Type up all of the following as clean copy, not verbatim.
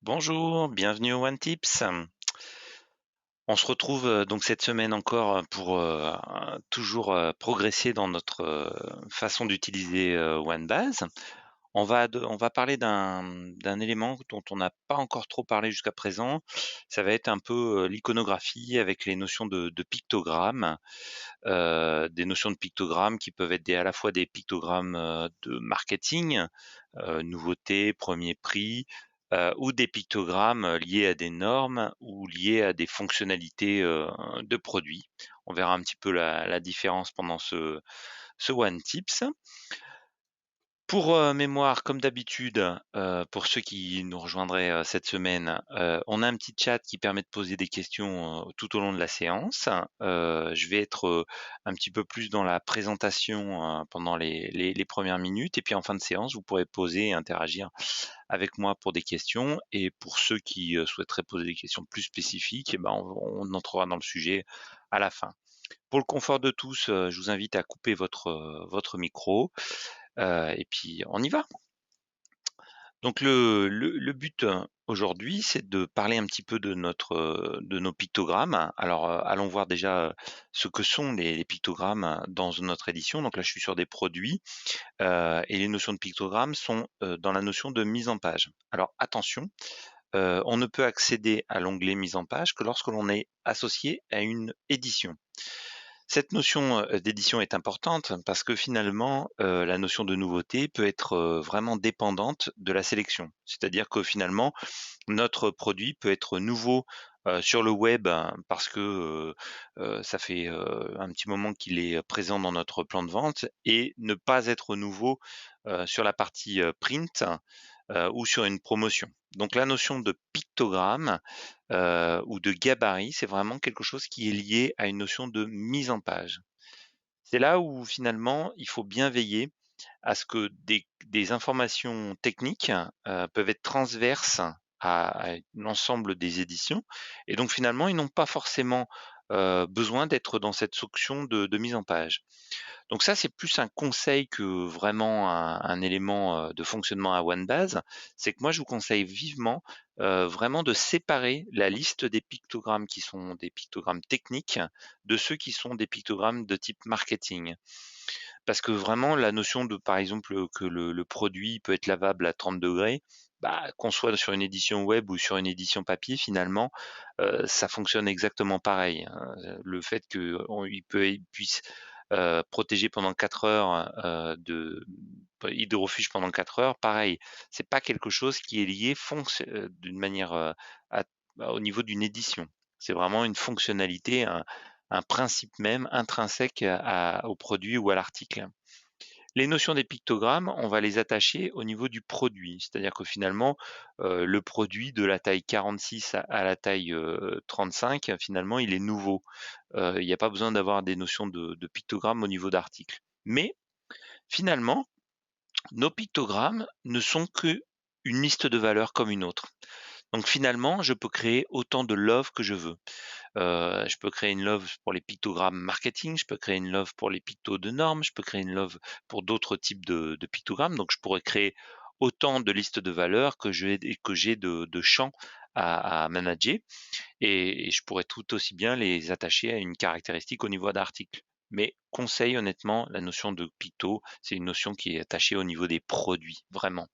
Bonjour, bienvenue au One Tips. On se retrouve donc cette semaine encore pour toujours progresser dans notre façon d'utiliser OneBase. On va parler d'un élément dont on n'a pas encore trop parlé jusqu'à présent. Ça va être un peu l'iconographie avec les notions de pictogrammes, des notions de pictogrammes qui peuvent être à la fois des pictogrammes de marketing, nouveautés, premier prix, ou des pictogrammes liés à des normes ou liés à des fonctionnalités de produits. On verra un petit peu la différence pendant ce One Tips. Pour mémoire, comme d'habitude, pour ceux qui nous rejoindraient cette semaine, on a un petit chat qui permet de poser des questions tout au long de la séance. Je vais être un petit peu plus dans la présentation pendant les premières minutes, et puis en fin de séance, vous pourrez poser et interagir avec moi pour des questions. Et pour ceux qui souhaiteraient poser des questions plus spécifiques, eh ben, on entrera dans le sujet à la fin. Pour le confort de tous, je vous invite à couper votre micro, et puis on y va. Donc le but aujourd'hui, c'est de parler un petit peu de nos pictogrammes. Alors, allons voir déjà ce que sont les pictogrammes dans notre édition. Donc là, je suis sur des produits, et les notions de pictogrammes sont dans la notion de mise en page. Alors attention, on ne peut accéder à l'onglet mise en page que lorsque l'on est associé à une édition. Cette notion d'édition est importante parce que finalement, la notion de nouveauté peut être vraiment dépendante de la sélection. C'est-à-dire que finalement, notre produit peut être nouveau sur le web parce que ça fait un petit moment qu'il est présent dans notre plan de vente, et ne pas être nouveau sur la partie print ou sur une promotion. Donc la notion de pictogramme ou de gabarit, c'est vraiment quelque chose qui est lié à une notion de mise en page. C'est là où finalement il faut bien veiller à ce que des informations techniques peuvent être transverses à l'ensemble des éditions, et donc finalement ils n'ont pas forcément besoin d'être dans cette fonction de mise en page. Donc ça, c'est plus un conseil que vraiment un élément de fonctionnement à OneBase. C'est que moi, je vous conseille vivement vraiment de séparer la liste des pictogrammes qui sont des pictogrammes techniques de ceux qui sont des pictogrammes de type marketing. Parce que vraiment, la notion de, par exemple, que le produit peut être lavable à 30 degrés, bah, qu'on soit sur une édition web ou sur une édition papier, finalement, ça fonctionne exactement pareil, hein. Le fait qu'il puisse protéger pendant 4 heures, hydrofuge pendant 4 heures, pareil, c'est pas quelque chose qui est lié d'une manière, à au niveau d'une édition. C'est vraiment une fonctionnalité, un principe même intrinsèque au produit ou à l'article. Les notions des pictogrammes, on va les attacher au niveau du produit. C'est-à-dire que finalement, le produit de la taille 46 à la taille 35, finalement, il est nouveau. Il n'y a pas besoin d'avoir des notions de pictogrammes au niveau d'article. Mais finalement, nos pictogrammes ne sont que une liste de valeurs comme une autre. Donc finalement, je peux créer autant de love que je veux. Je peux créer une love pour les pictogrammes marketing, je peux créer une love pour les pictos de normes, je peux créer une love pour d'autres types de pictogrammes. Donc je pourrais créer autant de listes de valeurs que j'ai de champs à manager, et je pourrais tout aussi bien les attacher à une caractéristique au niveau d'article. Mais conseil, honnêtement, la notion de picto, c'est une notion qui est attachée au niveau des produits, vraiment.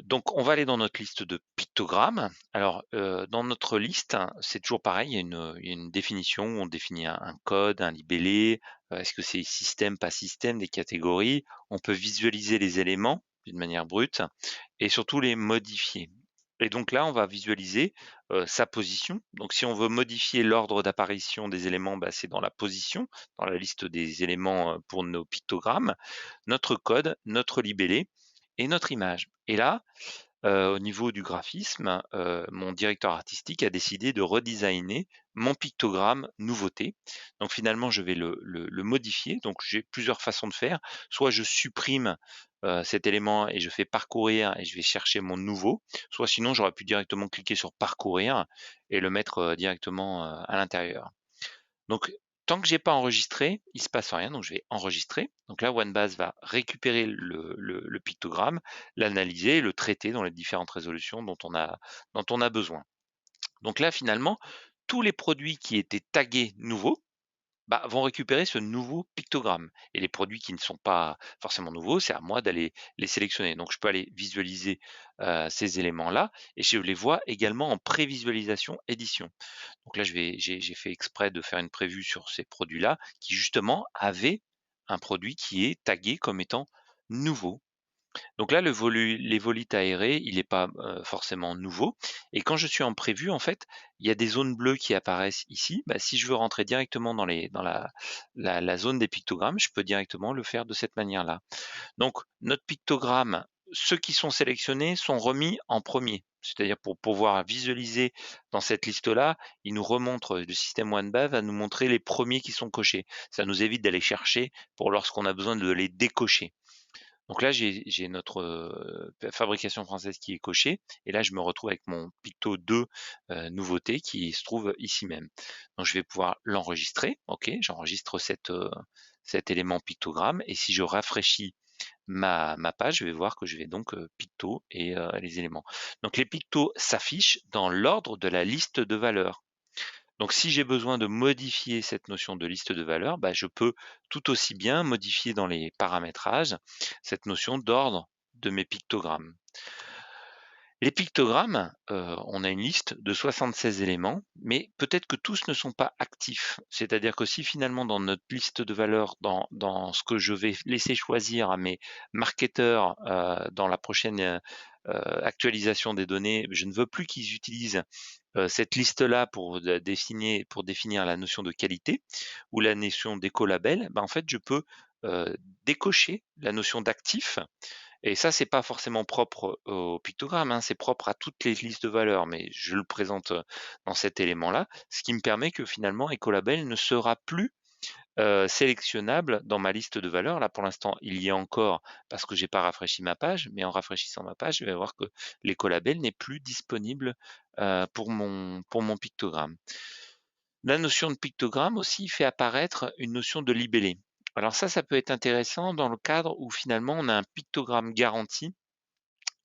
Donc on va aller dans notre liste de pictogrammes. Alors, dans notre liste, hein, c'est toujours pareil, il y a une définition, on définit un code, un libellé, est-ce que c'est système, pas système, des catégories. On peut visualiser les éléments d'une manière brute et surtout les modifier. Et donc là, on va visualiser, sa position. Donc si on veut modifier l'ordre d'apparition des éléments, bah, c'est dans la position, dans la liste des éléments, pour nos pictogrammes, notre code, notre libellé et notre image. Et là, au niveau du graphisme, mon directeur artistique a décidé de redesigner mon pictogramme nouveauté. Donc finalement, je vais le modifier. Donc j'ai plusieurs façons de faire. Soit je supprime cet élément et je fais parcourir et je vais chercher mon nouveau. Soit sinon, j'aurais pu directement cliquer sur parcourir et le mettre directement à l'intérieur. Donc Tant que j'ai pas enregistré, il se passe rien, donc je vais enregistrer. Donc là, OneBase va récupérer le pictogramme, l'analyser et le traiter dans les différentes résolutions dont on a besoin. Donc là, finalement, tous les produits qui étaient tagués nouveaux, bah, vont récupérer ce nouveau pictogramme. Et les produits qui ne sont pas forcément nouveaux, c'est à moi d'aller les sélectionner. Donc je peux aller visualiser ces éléments-là et je les vois également en prévisualisation édition. Donc là, j'ai fait exprès de faire une prévue sur ces produits-là qui justement avaient un produit qui est tagué comme étant nouveau. Donc là, les volites aérés, il n'est pas forcément nouveau. Et quand je suis en prévue, en fait, il y a des zones bleues qui apparaissent ici. Bah, si je veux rentrer directement dans la zone des pictogrammes, je peux directement le faire de cette manière-là. Donc notre pictogramme, ceux qui sont sélectionnés sont remis en premier. C'est-à-dire pour pouvoir visualiser dans cette liste-là, il nous remontre, le système OneBave va nous montrer les premiers qui sont cochés. Ça nous évite d'aller chercher pour lorsqu'on a besoin de les décocher. Donc là, j'ai notre fabrication française qui est cochée. Et là, je me retrouve avec mon Picto 2 nouveauté qui se trouve ici même. Donc je vais pouvoir l'enregistrer. OK, j'enregistre cet élément pictogramme. Et si je rafraîchis ma page, je vais voir que je vais donc picto et les éléments. Donc les pictos s'affichent dans l'ordre de la liste de valeurs. Donc si j'ai besoin de modifier cette notion de liste de valeurs, bah, je peux tout aussi bien modifier dans les paramétrages cette notion d'ordre de mes pictogrammes. Les pictogrammes, on a une liste de 76 éléments, mais peut-être que tous ne sont pas actifs. C'est-à-dire que si finalement dans notre liste de valeurs, dans ce que je vais laisser choisir à mes marketeurs dans la prochaine actualisation des données, je ne veux plus qu'ils utilisent cette liste-là pour définir la notion de qualité ou la notion d'écolabel, bah, en fait, je peux décocher la notion d'actif et ça, c'est pas forcément propre au pictogramme, hein, c'est propre à toutes les listes de valeurs, mais je le présente dans cet élément-là, ce qui me permet que finalement Ecolabel ne sera plus sélectionnable dans ma liste de valeurs. Là, pour l'instant, il y a encore parce que j'ai pas rafraîchi ma page, mais en rafraîchissant ma page, je vais voir que l'écolabel n'est plus disponible pour mon pictogramme. La notion de pictogramme aussi fait apparaître une notion de libellé. Alors ça peut être intéressant dans le cadre où finalement on a un pictogramme garanti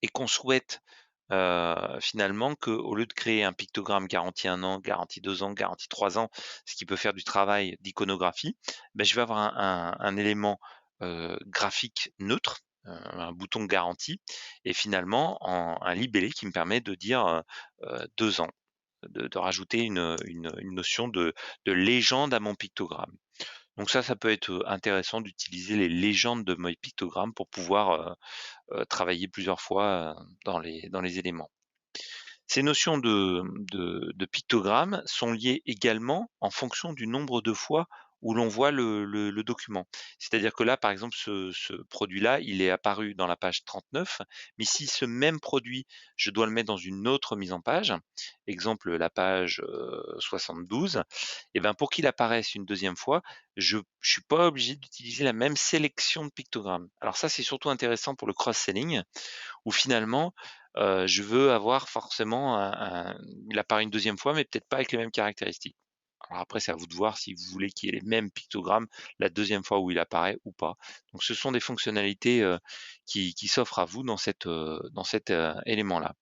et qu'on souhaite finalement qu'au lieu de créer un pictogramme garanti 1 an, garanti 2 ans, garanti 3 ans, ce qui peut faire du travail d'iconographie, ben, je vais avoir un élément graphique neutre, un bouton garanti, et finalement un libellé qui me permet de dire 2 ans, de rajouter une notion de légende à mon pictogramme. Donc ça peut être intéressant d'utiliser les légendes de mes pictogrammes pour pouvoir travailler plusieurs fois dans les éléments. Ces notions de pictogrammes sont liées également en fonction du nombre de fois où l'on voit le document. C'est-à-dire que là, par exemple, ce produit-là, il est apparu dans la page 39, mais si ce même produit, je dois le mettre dans une autre mise en page, exemple la page 72, et ben pour qu'il apparaisse une deuxième fois, je ne suis pas obligé d'utiliser la même sélection de pictogrammes. Alors ça, c'est surtout intéressant pour le cross-selling, où finalement, je veux avoir forcément il apparaît une deuxième fois, mais peut-être pas avec les mêmes caractéristiques. Alors après, c'est à vous de voir si vous voulez qu'il y ait les mêmes pictogrammes la deuxième fois où il apparaît ou pas. Donc ce sont des fonctionnalités qui s'offrent à vous dans cet élément-là.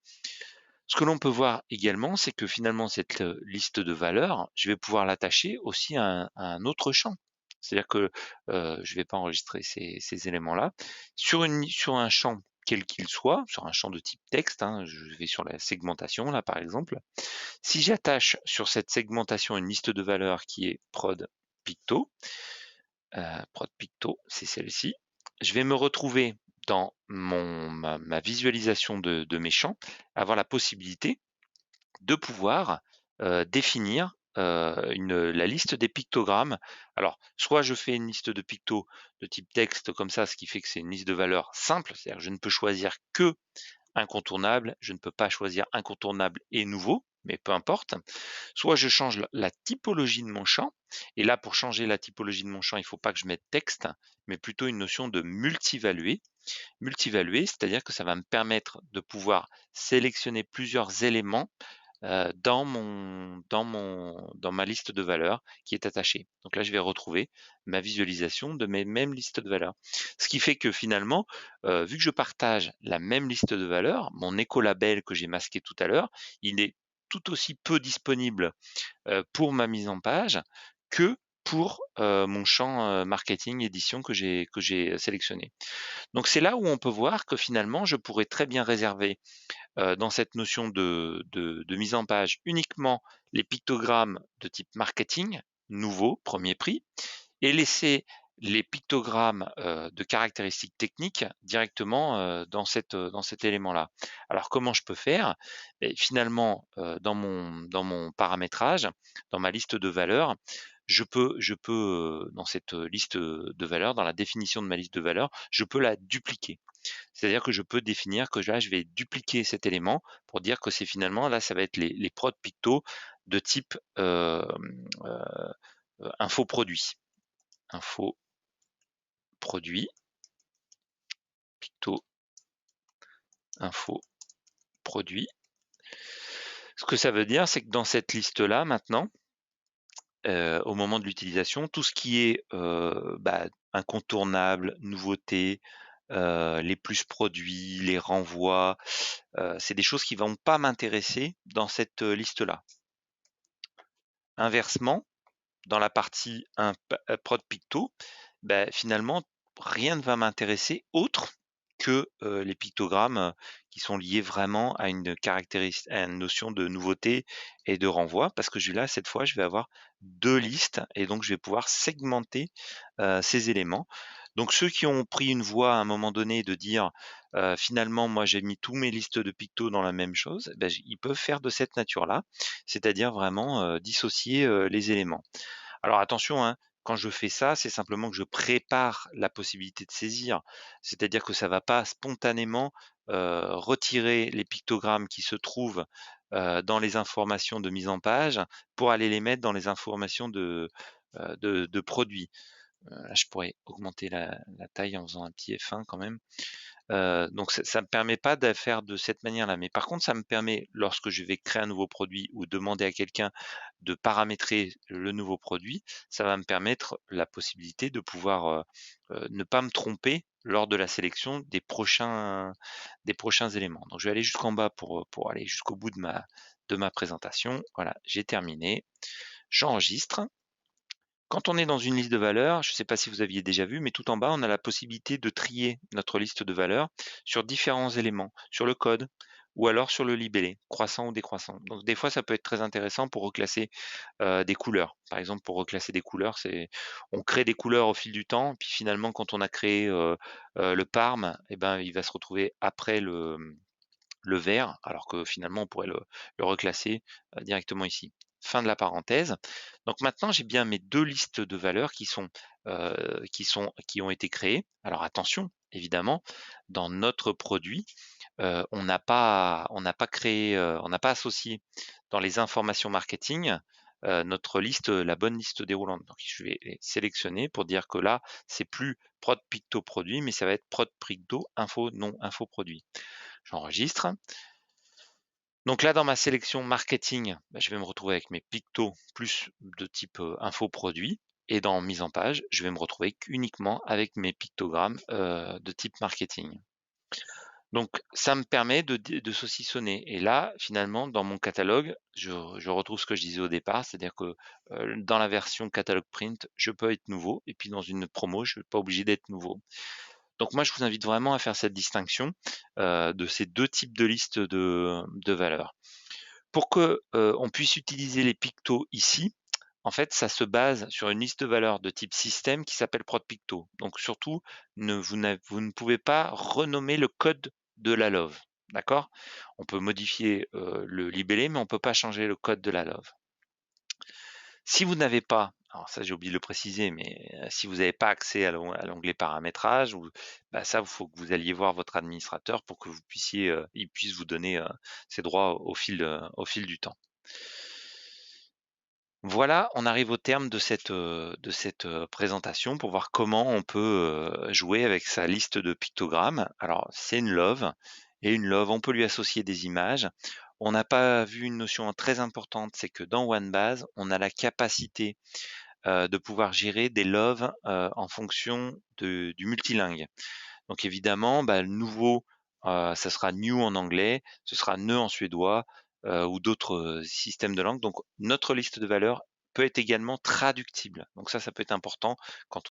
Ce que l'on peut voir également, c'est que finalement, cette liste de valeurs, je vais pouvoir l'attacher aussi à un autre champ. C'est-à-dire que je ne vais pas enregistrer ces éléments-là. Sur un champ quel qu'il soit, sur un champ de type texte, hein, je vais sur la segmentation là par exemple. Si j'attache sur cette segmentation une liste de valeurs qui est prod picto, c'est celle-ci, je vais me retrouver dans ma visualisation de mes champs, avoir la possibilité de pouvoir définir la liste des pictogrammes. Alors, soit je fais une liste de pictos de type texte comme ça, ce qui fait que c'est une liste de valeurs simple, c'est-à-dire que je ne peux choisir que incontournable, je ne peux pas choisir incontournable et nouveau, mais peu importe. Soit je change la typologie de mon champ, et là pour changer la typologie de mon champ, il ne faut pas que je mette texte, mais plutôt une notion de multivaluer. Multivaluer, c'est-à-dire que ça va me permettre de pouvoir sélectionner plusieurs éléments dans ma liste de valeurs qui est attachée. Donc là, je vais retrouver ma visualisation de mes mêmes listes de valeurs. Ce qui fait que finalement, vu que je partage la même liste de valeurs, mon écolabel que j'ai masqué tout à l'heure, il est tout aussi peu disponible pour ma mise en page que pour mon champ marketing édition que j'ai sélectionné. Donc c'est là où on peut voir que finalement, je pourrais très bien réserver dans cette notion de mise en page uniquement les pictogrammes de type marketing, nouveau, premier prix, et laisser les pictogrammes de caractéristiques techniques directement dans cet élément-là. Alors comment je peux faire? Et finalement, dans mon paramétrage, dans ma liste de valeurs, dans cette liste de valeurs, dans la définition de ma liste de valeurs, je peux la dupliquer. C'est-à-dire que je peux définir que là, je vais dupliquer cet élément pour dire que c'est finalement, là, ça va être les prods picto de type info produit. Info produit, picto, info produit. Ce que ça veut dire, c'est que dans cette liste-là, maintenant, au moment de l'utilisation, tout ce qui est incontournable, nouveauté, les plus produits, les renvois, c'est des choses qui vont pas m'intéresser dans cette liste-là. Inversement, dans la partie prod picto, finalement, rien ne va m'intéresser autre que les pictogrammes qui sont liés vraiment à à une notion de nouveauté et de renvoi, parce que là, cette fois, je vais avoir deux listes et donc je vais pouvoir segmenter ces éléments. Donc ceux qui ont pris une voie à un moment donné de dire finalement, moi j'ai mis tous mes listes de pictos dans la même chose, ils peuvent faire de cette nature-là, c'est-à-dire vraiment dissocier les éléments. Alors attention, hein, quand je fais ça, c'est simplement que je prépare la possibilité de saisir. C'est-à-dire que ça ne va pas spontanément retirer les pictogrammes qui se trouvent dans les informations de mise en page pour aller les mettre dans les informations de produits. Là, je pourrais augmenter la taille en faisant un petit F1 quand même. Donc ça me permet pas de faire de cette manière-là. Mais par contre, ça me permet, lorsque je vais créer un nouveau produit ou demander à quelqu'un de paramétrer le nouveau produit, ça va me permettre la possibilité de pouvoir ne pas me tromper lors de la sélection des prochains éléments. Donc je vais aller jusqu'en bas pour aller jusqu'au bout de ma présentation. Voilà, j'ai terminé. J'enregistre. Quand on est dans une liste de valeurs, je ne sais pas si vous aviez déjà vu, mais tout en bas, on a la possibilité de trier notre liste de valeurs sur différents éléments, sur le code ou alors sur le libellé, croissant ou décroissant. Donc des fois, ça peut être très intéressant pour reclasser des couleurs. Par exemple, pour reclasser des couleurs, on crée des couleurs au fil du temps, puis finalement, quand on a créé le parme, eh ben, il va se retrouver après le vert, alors que finalement, on pourrait le reclasser directement ici. Fin de la parenthèse. Donc maintenant, j'ai bien mes deux listes de valeurs qui ont été créées. Alors attention, évidemment, dans notre produit, on n'a pas créé, on n'a pas associé dans les informations marketing notre liste, la bonne liste déroulante. Donc je vais les sélectionner pour dire que là, c'est plus prod picto produit, mais ça va être prod picto info non info produit. J'enregistre. Donc là, dans ma sélection marketing, je vais me retrouver avec mes pictos plus de type info produit. Et dans mise en page, je vais me retrouver uniquement avec mes pictogrammes de type marketing. Donc ça me permet de saucissonner. Et là, finalement, dans mon catalogue, je retrouve ce que je disais au départ, c'est-à-dire que dans la version catalogue print, je peux être nouveau. Et puis dans une promo, je ne suis pas obligé d'être nouveau. Donc moi, je vous invite vraiment à faire cette distinction de ces deux types de listes de valeurs. Pour que on puisse utiliser les pictos ici, en fait, ça se base sur une liste de valeurs de type système qui s'appelle prod_picto. Donc surtout, vous ne pouvez pas renommer le code de la love. D'accord? On peut modifier le libellé, mais on ne peut pas changer le code de la love. Si vous n'avez pas, alors ça j'ai oublié de le préciser, mais si vous n'avez pas accès à l'onglet paramétrage, ça, il faut que vous alliez voir votre administrateur pour que il puisse vous donner ces droits au fil du temps. Voilà, on arrive au terme de cette présentation pour voir comment on peut jouer avec sa liste de pictogrammes. Alors c'est une love, et une love, on peut lui associer des images. On n'a pas vu une notion très importante, c'est que dans OneBase, on a la capacité de pouvoir gérer des loves en fonction du multilingue. Donc évidemment, bah, le nouveau, ça sera new en anglais, ce sera ne en suédois ou d'autres systèmes de langue. Donc notre liste de valeurs peut être également traductible. Donc ça peut être important quand